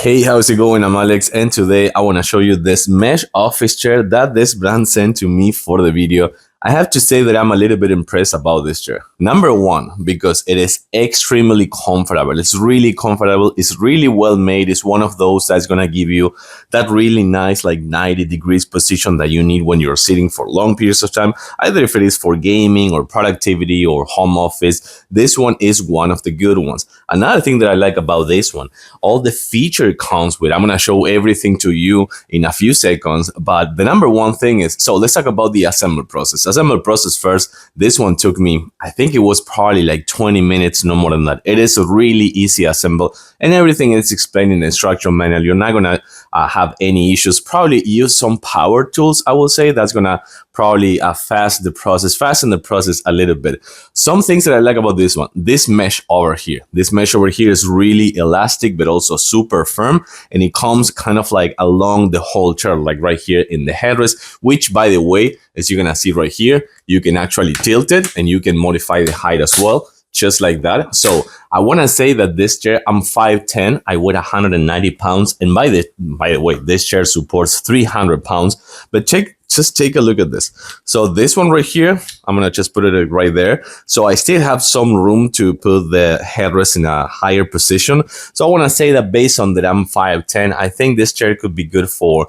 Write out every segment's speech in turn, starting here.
Hey, how's it going? I'm Alex, and today I want to show you this mesh office chair that this brand sent to me for the video. I have to say that I'm a little bit impressed about this chair. Number one, because it is extremely comfortable. It's really comfortable. It's really well made. It's one of those that's going to give you that really nice, like 90 degrees position that you need when you're sitting for long periods of time, either if it is for gaming or productivity or home office. This one is one of the good ones. Another thing that I like about this one, all the feature it comes with. I'm going to show everything to you in a few seconds, but the number one thing is, so let's talk about the assembly process. Assembly process first. This one took me, I think it was probably like 20 minutes, no more than that. It is a really easy assemble, and everything is explained in the instruction manual. You're not going to have any issues. Probably use some power tools, I will say. That's going to probably fasten the process a little bit. Some things that I like about this one, this mesh over here is really elastic, but also super firm, and it comes kind of like along the whole chair, like right here in the headrest, which, by the way, as you're gonna see right here, you can actually tilt it and you can modify the height as well, just like that. So I want to say that this chair, I'm 5'10", I weigh 190 pounds, and by the way, this chair supports 300 pounds. But just take a look at this. So this one right here, I'm gonna just put it right there. So I still have some room to put the headrest in a higher position. So I want to say that based on that I'm 5'10", I think this chair could be good for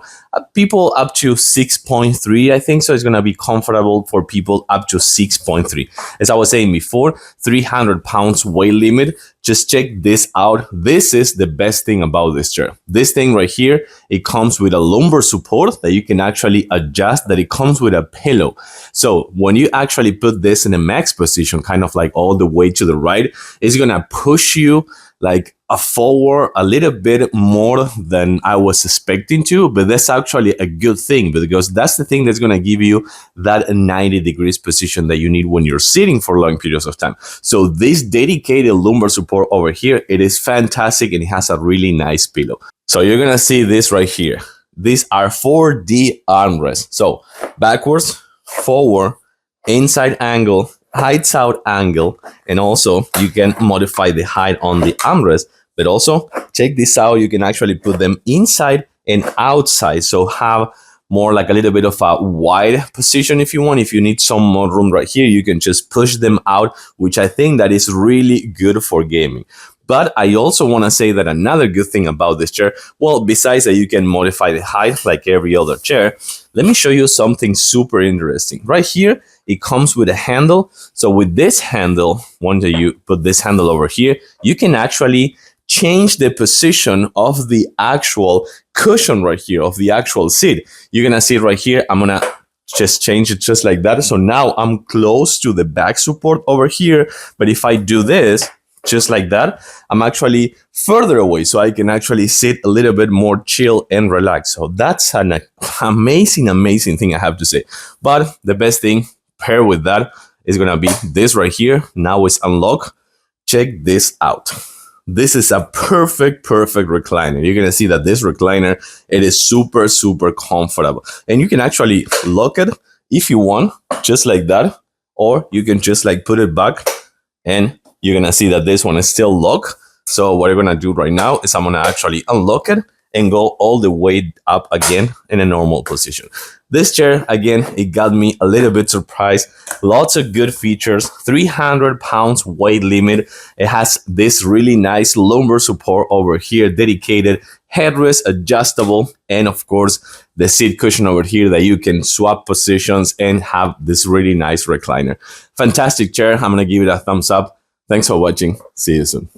people up to 6.3, I think. So it's gonna be comfortable for people up to 6.3. As I was saying before, 300 pounds weight limit. Just check this out. This is the best thing about this chair. This thing right here, it comes with a lumbar support that you can actually adjust, that it comes with a pillow. So when you actually put this in a max position, kind of like all the way to the right, it's gonna push you like forward a little bit more than I was expecting to, but that's actually a good thing, because that's the thing that's going to give you that 90 degrees position that you need when you're sitting for long periods of time. So this dedicated lumbar support over here, it is fantastic, and it has a really nice pillow. So you're going to see this right here. These are 4D armrests. So backwards, forward, inside angle, heights out angle, and also you can modify the height on the armrest. But also check this out, you can actually put them inside and outside, so have more like a little bit of a wide position if you want. If you need some more room right here, you can just push them out, which I think that is really good for gaming. But I also want to say that another good thing about this chair, well, besides that you can modify the height like every other chair, let me show you something super interesting. Right here, it comes with a handle. So with this handle, once you put this handle over here, you can actually change the position of the actual cushion right here, of the actual seat. You're gonna see right here, I'm gonna just change it just like that. So now I'm close to the back support over here. But if I do this, just like that, I'm actually further away, so I can actually sit a little bit more chill and relaxed. So that's an amazing thing, I have to say. But the best thing paired with that is gonna be this right here. Now it's unlocked. Check this out. This is a perfect recliner. You're gonna see that this recliner, it is super comfortable, and you can actually lock it if you want, just like that, or you can just like put it back, and you're gonna see that this one is still locked. So what I'm gonna do right now is I'm gonna actually unlock it and go all the way up again in a normal position. This chair, again, it got me a little bit surprised. Lots of good features, 300 pounds weight limit. It has this really nice lumbar support over here, dedicated headrest, adjustable, and of course, the seat cushion over here that you can swap positions and have this really nice recliner. Fantastic chair. I'm gonna give it a thumbs up. Thanks for watching. See you soon.